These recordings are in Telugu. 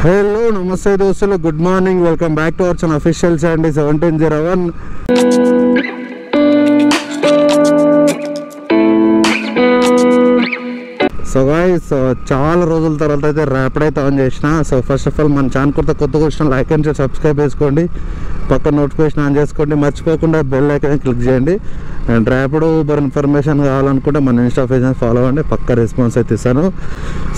హలో నమస్తే దోస్తులు, good morning. Welcome back to our channel official Sandy 1701. So guys, చాలా రోజుల తర్వాత అయితే ర్యాపిడ్ అయితే ఆన్ చేసిన. సో ఫస్ట్ ఆఫ్ ఆల్ మన ఛానల్ కొత్తగా వచ్చిన లైక్ అండ్ సబ్స్క్రైబ్ చేసుకోండి, పక్కన నోటిఫికేషన్ ఆన్ చేసుకోండి, మర్చిపోకుండా బెల్ ఐకాన్ క్లిక్ చేయండి. అండ్ ర్యాపిడ్ ఊబర్ ఇన్ఫర్మేషన్ కావాలనుకుంటే మన ఇన్స్టా పేజ్ని ఫాలో అవ్వండి, పక్క రెస్పాన్స్ అయితే ఇస్తాను.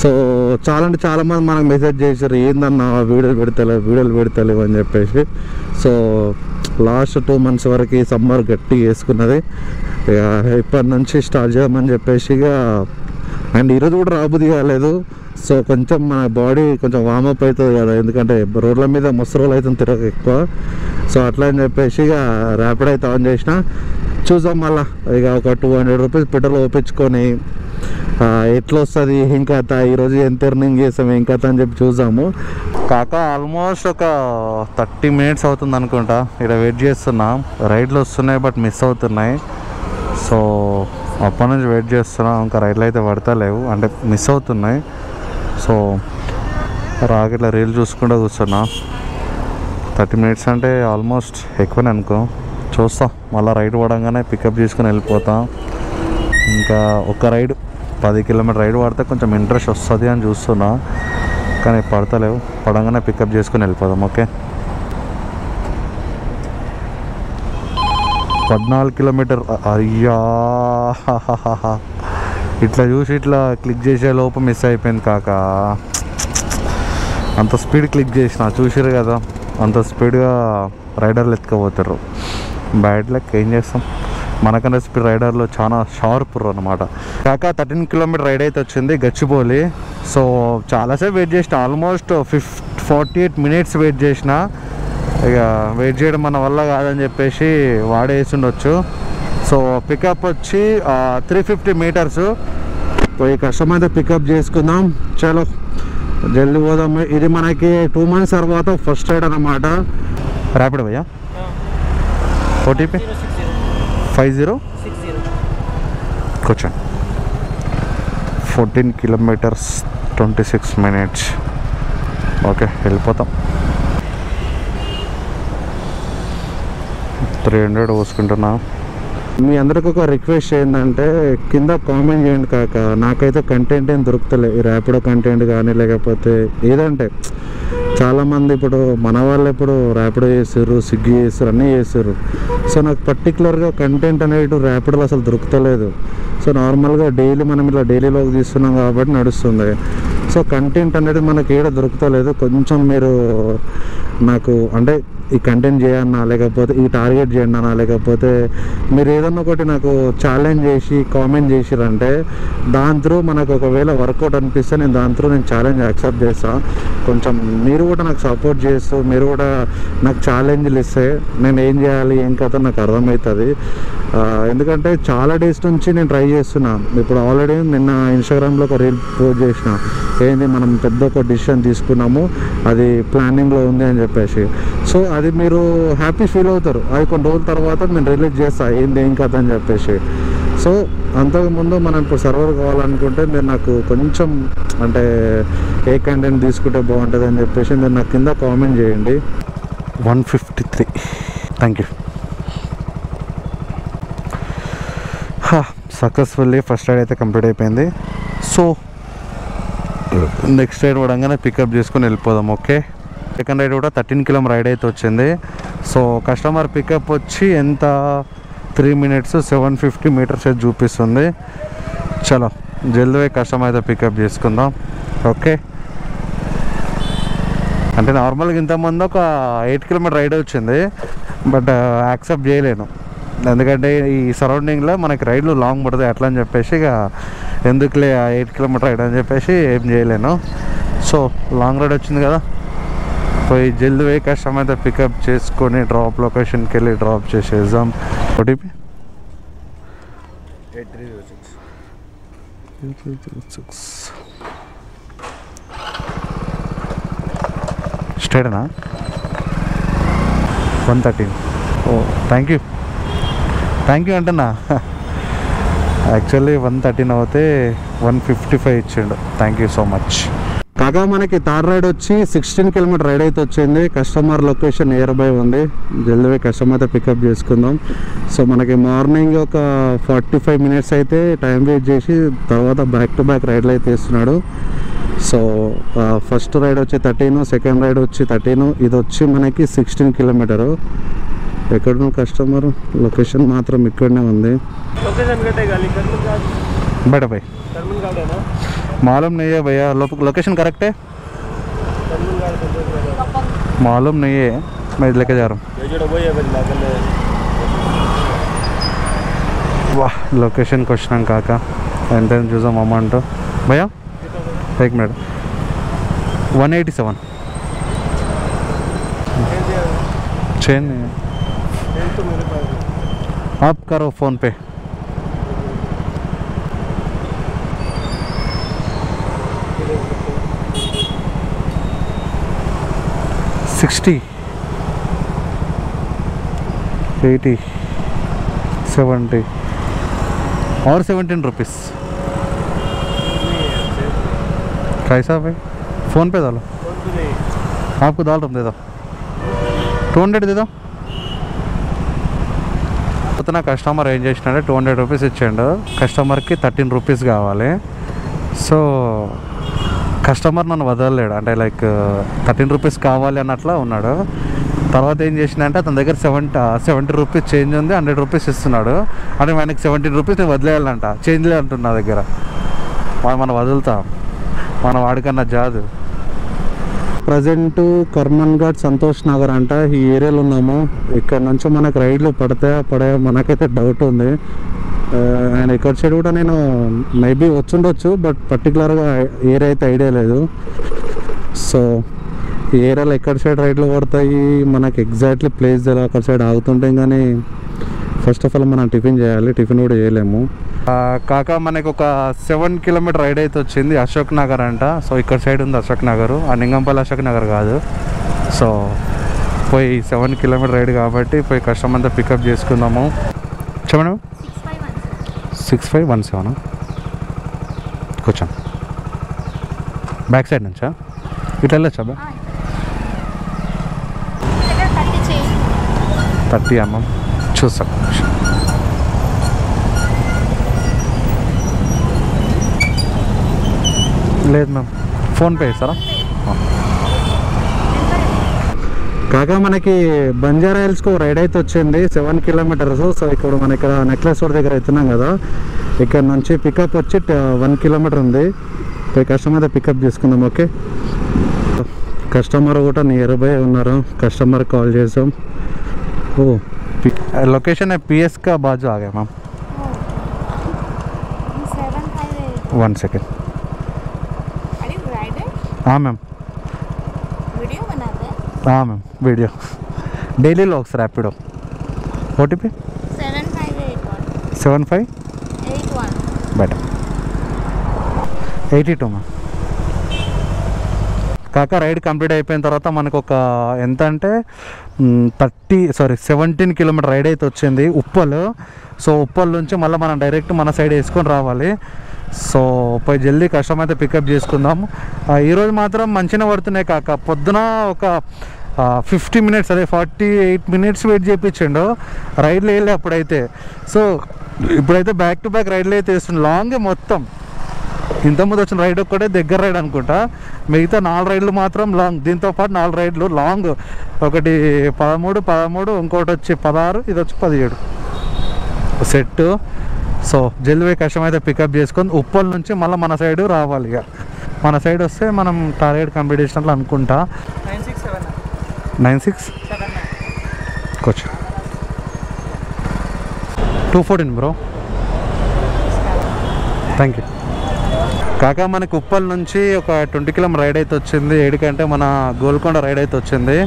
సో చాలామంది మనకు మెసేజ్ చేశారు, ఏందన్నా వీడియోలు పెడతలేవు అని చెప్పేసి. సో లాస్ట్ 2 months వరకు సమ్మర్ గట్టి వేసుకున్నది, ఇక ఇప్పటి నుంచి స్టార్ట్ చేయమని చెప్పేసి ఇక. అండ్ ఈరోజు కూడా రాబుద్ది కాలేదు. సో కొంచెం మన బాడీ కొంచెం వార్మప్ అవుతుంది కదా, ఎందుకంటే రోడ్ల మీద ముసరోలు అవుతుంది తిరగ ఎక్కువ. సో అట్లా అని చెప్పేసి ఇక ర్యాపిడ్ అయితే ఆన్ చేసిన. చూద్దాం మళ్ళీ ఇక ఒక 200 రూపీస్ పెట్రోల్ ఓపించుకొని ఎట్లా వస్తుంది ఏం కథ, ఈరోజు ఎంత ఎర్నింగ్ చేస్తాం ఏం కథ అని చెప్పి చూద్దాము. కాక ఆల్మోస్ట్ ఒక 30 minutes అవుతుంది అనుకుంటా, ఇక్కడ వెయిట్ చేస్తున్నా. రైడ్లు వస్తున్నాయి బట్ మిస్ అవుతున్నాయి. సో అప్పటి నుంచి వెయిట్ చేస్తున్నా, ఇంకా రైడ్లు అయితే పడతలేవు, అంటే మిస్ అవుతున్నాయి. సో రాకెట్లా రీల్ చూసుకుంటూ కూర్చున్నా. 30 minutes అంటే ఆల్మోస్ట్ ఎక్కువనే అనుకో. చూస్తా మళ్ళీ రైడ్ పడంగానే పికప్ చేసుకుని వెళ్ళిపోతా. ఇంకా ఒక రైడ్ 10 kilometer రైడ్ పడితే కొంచెం ఇంట్రెస్ట్ వస్తుంది అని చూస్తున్నా, కానీ పడతలేవు. పడంగానే పికప్ చేసుకుని వెళ్ళిపోదాం. Okay, 14 kilometer. అయ్యా, ఇట్లా చూసి ఇట్లా క్లిక్ చేసే లోపు మిస్ అయిపోయింది కాక. అంత స్పీడ్ క్లిక్ చేసిన, చూసారు కదా, అంత స్పీడ్గా రైడర్లు ఎత్తుకపోతారు. బ్యాడ్ లక్, ఏం చేస్తాం, మనకన్నా స్పీడ్ రైడర్లు చాలా షార్ప్ అనమాట. కాక 13 kilometer రైడ్ అయితే వచ్చింది గచ్చిబౌలి. సో చాలాసేపు వెయిట్ చేసిన, ఆల్మోస్ట్ 48 minutes వెయిట్ చేసిన. ఇక వెయిట్ చేయడం మన వల్ల కాదని చెప్పేసి వాడే వేసిండొచ్చు. సో పికప్ వచ్చి 350 meters. పోయి కష్టం అయితే పికప్ చేసుకుందాం. చలో జల్దీ పోదాం. ఇది మనకి 2 months తర్వాత ఫస్ట్ రైడ్ అన్నమాట. ర్యాపిడ్ భయ్యా, ఓటీపీ 5060 కూర్చోండి. 14 kilometers 26 minutes. ఓకే, వెళ్ళిపోతాం. 300 పోసుకుంటున్నా. మీ అందరికి ఒక రిక్వెస్ట్ ఏంటంటే కింద కామెంట్ చేయండి కాక. నాకైతే కంటెంట్ ఏం దొరుకుతలే, ఈ ర్యాపిడో కంటెంట్ కానీ లేకపోతే ఏదంటే చాలామంది ఇప్పుడు మన వాళ్ళు ఇప్పుడు ర్యాపిడో చేస్తారు, స్విగ్గీ చేస్తారు, అన్నీ చేస్తారు. సో నాకు పర్టికులర్గా కంటెంట్ అనేది ర్యాపిడోలో అసలు దొరుకుతలేదు. సో నార్మల్గా డైలీ మనం ఇలా డైలీలోకి తీస్తున్నాం కాబట్టి నడుస్తుంది. సో కంటెంట్ అనేది మనకి ఏడ దొరుకుతలేదు. కొంచెం మీరు నాకు అంటే ఈ కంటెంట్ చేయన్నా, లేకపోతే ఈ టార్గెట్ చేయండి అన్నా, లేకపోతే మీరు ఏదన్నా ఒకటి నాకు ఛాలెంజ్ చేసి కామెంట్ చేసిరంటే దాని త్రూ మనకు ఒకవేళ వర్కౌట్ అనిపిస్తే దాని త్రూ నేను ఛాలెంజ్ యాక్సెప్ట్ చేస్తాను. కొంచెం మీరు కూడా నాకు సపోర్ట్ చేస్తూ మీరు కూడా నాకు ఛాలెంజ్లు ఇస్తే నేను ఏం చేయాలి ఏం కథ నాకు అర్థమవుతుంది. ఎందుకంటే చాలా డేస్ నుంచి నేను ట్రై చేస్తున్నాను. ఇప్పుడు ఆల్రెడీ నిన్న ఇన్స్టాగ్రామ్లో ఒక రీల్ పోస్ట్ చేసిన, ఏంది మనం పెద్ద ఒక డిసిషన్ తీసుకున్నాము, అది ప్లానింగ్లో ఉంది అని చెప్పేసి. సో అది మీరు హ్యాపీ ఫీల్ అవుతారు. అది కొన్ని రోజుల తర్వాత నేను రిలీజ్ చేస్తాను ఏంది ఏం కథ అని చెప్పేసి. సో అంతకుముందు మనం ఇప్పుడు సర్వర్ కావాలనుకుంటే మీరు నాకు కొంచెం అంటే ఏ కంటెంట్ తీసుకుంటే బాగుంటుంది అని చెప్పేసి మీరు నాకు కింద కామెంట్ చేయండి. 153. Thank you. Successfully first ride అయితే కంప్లీట్ అయిపోయింది. సో నెక్స్ట్ రైడ్ పడంగానే పికప్ చేసుకొని వెళ్ళిపోదాం. ఓకే, సెకండ్ రైడ్ కూడా 13 kilometer రైడ్ అయితే వచ్చింది. సో కస్టమర్ పికప్ వచ్చి ఎంత 3 minutes 750 meters అయితే చూపిస్తుంది. చలో జల్దీ కస్టమర్ అయితే పికప్ చేసుకుందాం. ఓకే, అంటే నార్మల్గా ఇంతకుముందు ఒక 8 kilometer రైడ్ వచ్చింది, బట్ యాక్సెప్ట్ చేయలేను. ఎందుకంటే ఈ సరౌండింగ్లో మనకి రైడ్లు లాంగ్ పడుతుంది అట్లా అని చెప్పేసి ఇక ఎందుకులే 8 kilometer రైడ్ అని చెప్పేసి ఏం చేయలేను. సో లాంగ్ రైడ్ వచ్చింది కదా, పోయి జల్దీ పోయి కస్టమర్ అయితే పికప్ చేసుకొని డ్రాప్ లొకేషన్కి వెళ్ళి డ్రాప్ చేసేద్దాం. ఓటీపీ 8306 స్టేటనా 113. ఓ థ్యాంక్ యూ అంటున్నా. యాక్చువల్లీ 113 అవుతే 155 ఇచ్చిండు. Thank you so much. కాగా మనకి థర్డ్ రైడ్ వచ్చి 16 కిలోమీటర్ రైడ్ అయితే వచ్చింది. కస్టమర్ లొకేషన్ నియర్ బై ఉంది. జల్దీ కస్టమర్ అయితే పికప్ చేసుకుందాం. సో మనకి మార్నింగ్ ఒక 45 మినిట్స్ అయితే టైం వేస్ట్ చేసి తర్వాత బ్యాక్ టు బ్యాక్ రైడ్లు అయితే వేస్తున్నాడు. సో ఫస్ట్ రైడ్ వచ్చి 13, సెకండ్ రైడ్ వచ్చి 13, ఇది వచ్చి మనకి 16 కిలోమీటరు. ఎక్కడ కస్టమర్ లొకేషన్ మాత్రం ఇక్కడనే ఉంది. బయట भाई मालूम नहीं है भैया, लोकेशन करेक्ट है? मालूम नहीं है, मैं लेके जा रहा हूँ. वाह लोकेशन क्वेश्चन काका एंड చూసాం అమౌంట్ भैया एक मिनट 187 चेन नहीं है. आप करो फ़ोन पे. $60, $80, $70 और ₹17 कैसा भाई? फ़ोन पे डालो. आपको डाल रहा हूँ, दे दो 200 दे दो. उतना कस्टमर ఏం చేసినాడు ₹200 ఇచ్చాడు. కస్టమర్కి ₹13 కావాలి. సో కస్టమర్ నన్ను వదలలేడు, అంటే లైక్ ₹13 కావాలి అన్నట్లా ఉన్నాడు. తర్వాత ఏం చేసినంటే అతని దగ్గర ₹70 చేంజ్ ఉంది, ₹100 ఇస్తున్నాడు. అంటే మనకి ₹17 నేను వదిలేయాలంట, చేంజ్ లేదంటున్నా నా దగ్గర. మనం వదులుతాం, మన వాడికన్నా జాదు. ప్రజెంట్ కర్మన్ ఘాట్ సంతోష్ నగర్ అంట, ఈ ఏరియాలో ఉన్నాము. ఇక్కడ నుంచి మనకు రైడ్లు పడతాయా మనకైతే డౌట్ ఉంది. అండ్ ఇక్కడ సైడ్ కూడా నేను మేబీ వచ్చుండొచ్చు, బట్ పర్టికులర్గా ఏరియా అయితే ఐడియా లేదు. సో ఈ ఏరియాలో ఎక్కడ సైడ్ రైడ్లు పడతాయి మనకి ఎగ్జాక్ట్లీ ప్లేస్ తెలియదు. అక్కడ సైడ్ ఆగుతుంటాం, కానీ ఫస్ట్ ఆఫ్ ఆల్ మనం టిఫిన్ చేయాలి, టిఫిన్ కూడా చేయలేము. కాక మనకు ఒక 7 కిలోమీటర్ రైడ్ అయితే వచ్చింది. అశోక్ నగర్ అంట. సో ఇక్కడ సైడ్ ఉంది అశోక్ నగర్, ఆ నింగంపల్లి అశోక్ నగర్ కాదు. సో పోయి 7 కిలోమీటర్ రైడ్ కాబట్టి పోయి కస్టమర్ అంతా పికప్ చేసుకుందాము. చెప్పండి 6517 కూర్చోం. బ్యాక్ సైడ్ నుంచా ఇట్లా వెళ్ళొచ్చా? 30 అమ్మ చూస్తాం. లేదు మ్యామ్, ఫోన్పే ఇస్తారా? కాగా మనకి బంజారా హిల్స్కు రైడ్ అయితే వచ్చింది 7 కిలోమీటర్స్. సో ఇక్కడ మన ఇక్కడ నెక్లెస్ రోడ్ దగ్గర అవుతున్నాం కదా, ఇక్కడ నుంచి పికప్ వచ్చి 1 కిలోమీటర్ ఉంది. పోయి కస్టమర్ పికప్ చేసుకుందాం. ఓకే, కస్టమర్ కూడా నియర్ బై ఉన్నారు. కస్టమర్ కాల్ చేసాం. ఓ लोकेशन है PS का बाजू आ गया मैम. 1 सेकेंड. हाँ मैम, वीडियो बनाते हैं? हाँ ma'am video daily logs Rapido. OTP 7581 बेटा 82 मैम. కాక రైడ్ కంప్లీట్ అయిపోయిన తర్వాత మనకు ఒక ఎంత అంటే 17 కిలోమీటర్ రైడ్ అయితే వచ్చింది ఉప్పల్. సో ఉప్పల్ నుంచి మళ్ళీ మనం డైరెక్ట్ మన సైడ్ వేసుకొని రావాలి. సో పోయి జల్దీ కస్టమర్ అయితే పికప్ చేసుకుందాం. ఈరోజు మాత్రం మంచిగా పడుతున్నాయి కాక. పొద్దున ఒక 50 మినిట్స్ అదే 48 మినిట్స్ వెయిట్ చేయించండు రైడ్లు వెళ్ళి అప్పుడైతే. సో ఇప్పుడైతే బ్యాక్ టు బ్యాక్ రైడ్లు అయితే వేస్తుండే లాంగే మొత్తం. ఇంతకుముందు వచ్చిన రైడ్ ఒక్కటే దగ్గర రైడ్ అనుకుంటా, మిగతా 4 రైడ్లు మాత్రం లాంగ్. దీంతో పాటు 4 రైడ్లు లాంగ్, ఒకటి 13, ఇంకోటి వచ్చి 16, ఇది వచ్చి 17 సెట్. సో జల్దీ కష్టం అయితే పికప్ చేసుకొని ఉప్పల్ నుంచి మళ్ళీ మన సైడ్ రావాలి. ఇక మన సైడ్ వస్తే మనం టార్గెట్ కంప్లీట్ చేసినట్లు అనుకుంటా. 96 కొంచెం 214 బ్రో, థ్యాంక్ యూ. కాక మనకి ఉప్పల్ నుంచి ఒక 20 కిలోమీటర్ రైడ్ అయితే వచ్చింది. 7 కంటే మన గోల్కొండ రైడ్ అయితే వచ్చింది.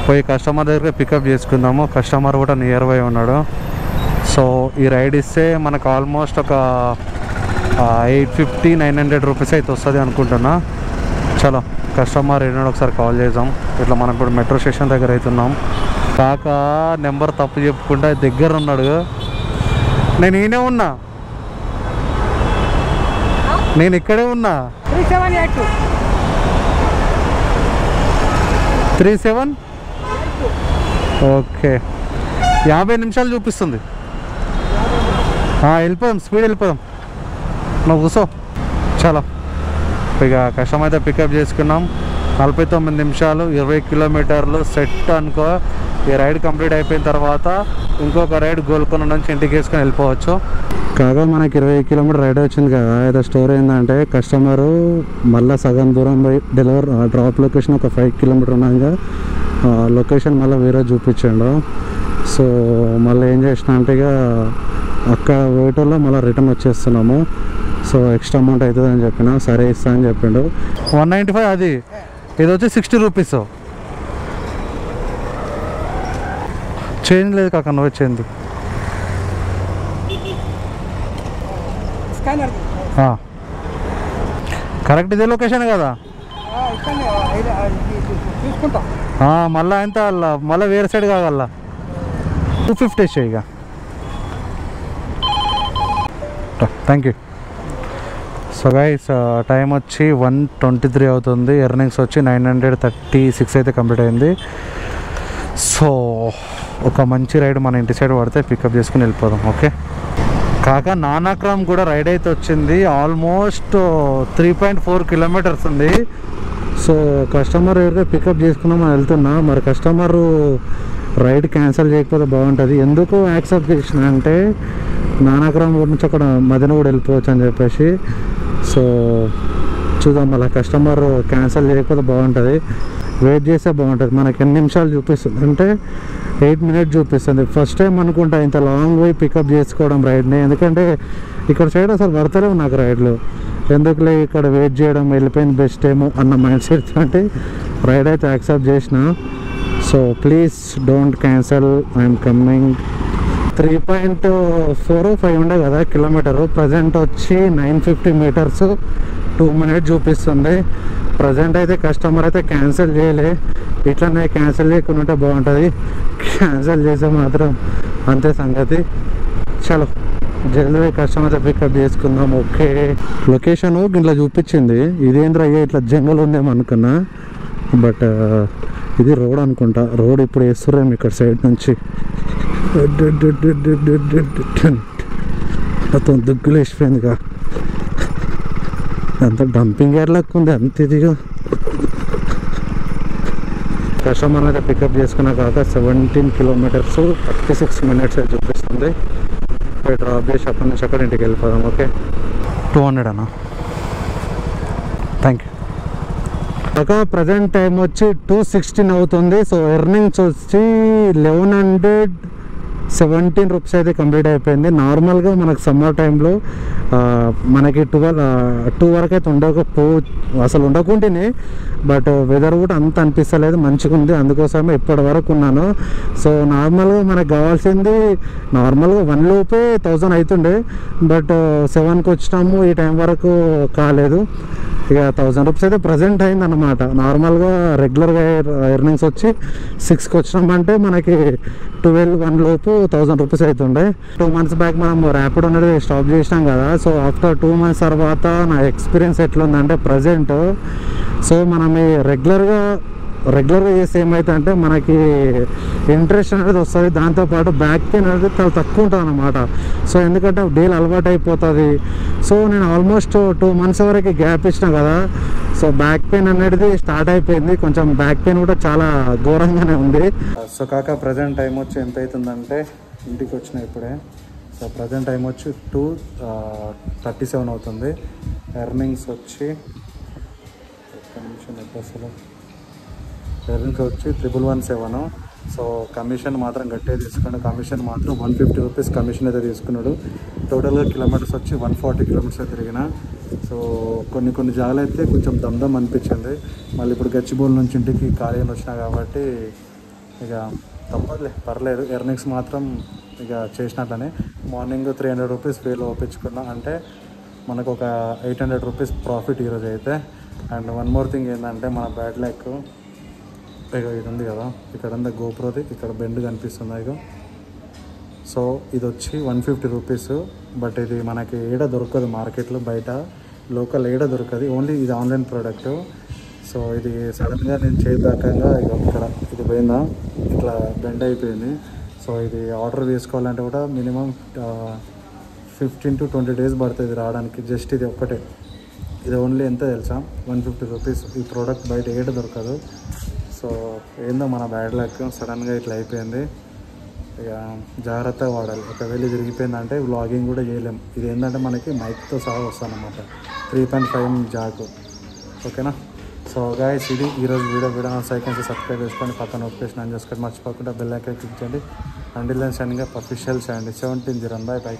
పోయి కస్టమర్ దగ్గర పికప్ చేసుకుందాము. కస్టమర్ కూడా నియర్ బై ఉన్నాడు. సో ఈ రైడ్ ఇస్తే మనకు ఆల్మోస్ట్ ఒక 850-900 రూపీస్ అయితే వస్తుంది అనుకుంటున్నా. చలో కస్టమర్ ఏనాడు ఒకసారి కాల్ చేద్దాం. ఇట్లా మనం ఇప్పుడు మెట్రో స్టేషన్ దగ్గర అవుతున్నాం. కాక నెంబర్ తప్పు చెప్పుకుంటా దగ్గర ఉన్నాడు. నేను ఈయనే ఉన్నా, నేను ఇక్కడే ఉన్నా. 3782 37. ఓకే 50 నిమిషాలు చూపిస్తుంది. వెళ్ళిపోదాం, స్పీడ్ వెళ్ళిపోదాం. నువ్వు కూర్చో. చాలా ఇక కష్టం అయితే పికప్ చేసుకున్నాం. 49 నిమిషాలు 20 కిలోమీటర్లు సెట్ అనుకో. ఈ రైడ్ కంప్లీట్ అయిపోయిన తర్వాత ఇంకొక రైడ్ గోల్కొండ నుంచి ఇంటికి వేసుకొని వెళ్ళిపోవచ్చు. కాగా మనకి 20 కిలోమీటర్ రైడ్ వచ్చింది కదా. అయితే స్టోరీ ఏంటంటే కస్టమరు మళ్ళీ సగం దూరం పోయి డ్రాప్ లొకేషన్ ఒక 5 కిలోమీటర్ ఉన్నాక లొకేషన్ మళ్ళీ వేరే చూపించాడు. సో మళ్ళీ ఏం చేసిన అంటే ఇక అక్కడ వేటోలో మళ్ళీ రిటర్న్ వచ్చేస్తున్నాము. సో ఎక్స్ట్రా అమౌంట్ అవుతుంది అని చెప్పిన, సరే ఇస్తా అని చెప్పిండు. 195 అది, ఇది వచ్చి 60 రూపీస్. చేంజ్ లేదు కాక, నువ్వు చేంజ్. కరెక్ట్ ఇదే లొకేషన్ కదా. మళ్ళీ ఎంత మళ్ళీ వేరే సైడ్ కాగల 250 ఇచ్చే ఇక. Thank you. So guys time వచ్చి 1:23 అవుతుంది. ఎర్నింగ్స్ వచ్చి 936 అయితే కంప్లీట్ అయింది. సో ఒక మంచి రైడ్ మన ఇంటి సైడ్ పడితే పికప్ చేసుకుని వెళ్ళిపోదాం. ఓకే కాక నానాక్రమ్ కూడా రైడ్ అయితే వచ్చింది. ఆల్మోస్ట్ 3.4 కిలోమీటర్స్ ఉంది. సో కస్టమర్ ఎవరికైతే పికప్ చేసుకున్నామని వెళ్తున్నా. మరి కస్టమరు రైడ్ క్యాన్సిల్ చేయకపోతే బాగుంటుంది. ఎందుకు యాక్సెప్ట్ చేసిన అంటే నానాక్రమ్ నుంచి అక్కడ మదన కూడా వెళ్ళిపోవచ్చు అని చెప్పేసి. సో చూద్దాం, మళ్ళీ కస్టమర్ క్యాన్సిల్ చేయకపోతే బాగుంటుంది. వెయిట్ చేస్తే బాగుంటుంది. మనకి ఎన్ని నిమిషాలు చూపిస్తుంది అంటే 8 మినిట్స్ చూపిస్తుంది. ఫస్ట్ టైం అనుకుంటా ఇంత లాంగ్ పోయి పికప్ చేసుకోవడం రైడ్ని. ఎందుకంటే ఇక్కడ సైడ్ అసలు పడతలేవు నాకు రైడ్లు. ఎందుకులే ఇక్కడ వెయిట్ చేయడం, వెళ్ళిపోయింది బెస్ట్ ఏమో అన్న మైండ్ సెట్ అంటే రైడ్ అయితే యాక్సెప్ట్ చేసిన. So please don't cancel, I'm coming. 3.45 ఉండే కదా కిలోమీటరు. ప్రజెంట్ వచ్చి 950 మీటర్స్ 2 మినిట్స్ చూపిస్తుంది. ప్రజెంట్ అయితే కస్టమర్ అయితే క్యాన్సిల్ చేయలే. ఇట్లనే క్యాన్సిల్ చేయకుండా బాగుంటుంది. క్యాన్సిల్ చేస్తే మాత్రం అంతే సంగతి. చలో జల్దీ కస్టమర్ పికప్ చేసుకుందాం. ఓకే లొకేషన్ ఇట్లా చూపించింది. ఇదేంద్ర అయ్యా ఇట్లా జంగల్ ఉందేమో అనుకున్నా, బట్ ఇది రోడ్ అనుకుంటా. రోడ్ ఇప్పుడు వేస్తుర్రేమో ఇక్కడ సైడ్ నుంచి. మొత్తం దుగ్గులు వేసిపోయిందిగా. అంత డంపింగ్ ఏర్లాక్ ఉంది అంత ఇదిగా. కస్టమర్ అయితే పికప్ చేసుకున్నా కాక 17 కిలోమీటర్స్ 36 మినిట్స్ చూపిస్తుంది. డ్రాప్ చేసి అక్కడి నుంచి అక్కడ ఇంటికి వెళ్ళిపోదాం. ఓకే 200 అన్న. Thank you. కాక ప్రజెంట్ టైం వచ్చి 2:16 అవుతుంది. సో ఎర్నింగ్స్ వచ్చి 1117 రూపీస్ అయితే కంప్లీట్ అయిపోయింది. నార్మల్గా మనకు సమ్మర్ టైంలో మనకి 2 వరకు అయితే అసలు ఉండకుంటేనే, బట్ వెదర్ కూడా అంత అనిపిస్తలేదు, మంచిగా ఉంది. అందుకోసమే ఇప్పటి వరకు ఉన్నాను. సో నార్మల్గా మనకు కావాల్సింది నార్మల్గా 1 లోపే 1000 అవుతుండే, బట్ 7కి వచ్చినాము. ఈ టైం వరకు కాలేదు. ఇక 1000 రూపీస్ అయితే ప్రజెంట్ అయింది అనమాట. నార్మల్గా రెగ్యులర్గా ఎర్నింగ్స్ వచ్చి 6కి వచ్చినామంటే మనకి 1 లోపు 1000 రూపీస్ అవుతుండే. 2 మంత్స్ బ్యాక్ మనం ర్యాపిడ్ అనేది స్టాప్ చేసినాం కదా. సో ఆఫ్టర్ 2 మంత్స్ తర్వాత నా ఎక్స్పీరియన్స్ ఎట్లుందంటే ప్రజెంట్, సో మనం ఈ రెగ్యులర్గా చేస్తే ఏమవుతుందంటే మనకి ఇంట్రెస్ట్ అనేది వస్తుంది. దాంతోపాటు బ్యాక్ పెయిన్ అనేది చాలా తక్కువ ఉంటుంది అన్నమాట. సో ఎందుకంటే డైలీ అలవాటు అయిపోతుంది. సో నేను ఆల్మోస్ట్ 2 మంత్స్ వరకు గ్యాప్ ఇచ్చిన కదా. సో బ్యాక్ పెయిన్ అనేది స్టార్ట్ అయిపోయింది. కొంచెం బ్యాక్ పెయిన్ కూడా చాలా ఘోరంగానే ఉంది. సో కాక ప్రజెంట్ టైం వచ్చి ఎంత అవుతుందంటే ఇంటికి వచ్చిన ఇప్పుడే. సో ప్రజెంట్ టైం వచ్చి 2:37 అవుతుంది. ఎర్నింగ్స్ వచ్చి ఎర్నింగ్స్ వచ్చి 1117. సో కమిషన్ మాత్రం గట్టిగా తీసుకోండి. కమిషన్ మాత్రం 150 రూపీస్ కమిషన్ అయితే తీసుకున్నాడు. టోటల్గా కిలోమీటర్స్ వచ్చి 140 కిలోమీటర్స్ తిరిగిన. సో కొన్ని జాగాలు అయితే కొంచెం దమ్ అనిపించింది. మళ్ళీ ఇప్పుడు గచ్చిబౌలి నుంచి ఇంటికి ఖాళీగా వచ్చినా కాబట్టి ఇక తప్పదులే, పర్లేదు. ఎర్నింగ్స్ మాత్రం ఇక చేసినట్లనే. మార్నింగ్ 300 రూపీస్ వేలు ఒప్పించుకున్నా అంటే మనకు ఒక 800 రూపీస్ ప్రాఫిట్ ఈరోజు అయితే. అండ్ వన్ మోర్ థింగ్ ఏంటంటే మన బ్యాడ్ లక్ ఇక ఇది ఉంది కదా, ఇక్కడ ఉంది గోప్రోది, ఇక్కడ బెండ్ కనిపిస్తుంది ఇక. సో ఇది వచ్చి 150 రూపీస్. బట్ ఇది మనకి ఏడ దొరకదు మార్కెట్లో, బయట లోకల్ ఏడ దొరకదు. ఓన్లీ ఇది ఆన్లైన్ ప్రోడక్ట్. సో ఇది సడన్గా నేను చేద్దాకంగా ఇక్కడ ఇది పోయిందా ఇట్లా బెండ్ అయిపోయింది. సో ఇది ఆర్డర్ తీసుకోవాలంటే కూడా మినిమం 15 to 20 days పడుతుంది రావడానికి. జస్ట్ ఇది ఒక్కటే, ఇది ఓన్లీ ఎంత తెలుసా, 150 రూపీస్. ఈ ప్రోడక్ట్ బయట ఏట దొరకదు. సో ఏందో మన బ్యాడ్ లక్, సడన్గా ఇట్లా అయిపోయింది. ఇక జాగ్రత్తగా వాడాలి. ఒకవేళ ఇది విరిగిపోయిందంటే వ్లాగింగ్ కూడా చేయలేం. ఇది ఏంటంటే మనకి మైక్తో సహా వస్తుంది అన్నమాట, 3.5 జాకు. ఓకేనా. సో గైస్ ఇది ఈరోజు వీడియో సైకిల్స్ సబ్స్క్రైబ్ చేసుకోండి, పక్కన నోటిఫికేషన్ ఆన్ చేసుకోండి, మర్చిపోకుండా బెల్ ఐకాన్ క్లిక్ చేయండి. Until then signing up official channel 1701. By.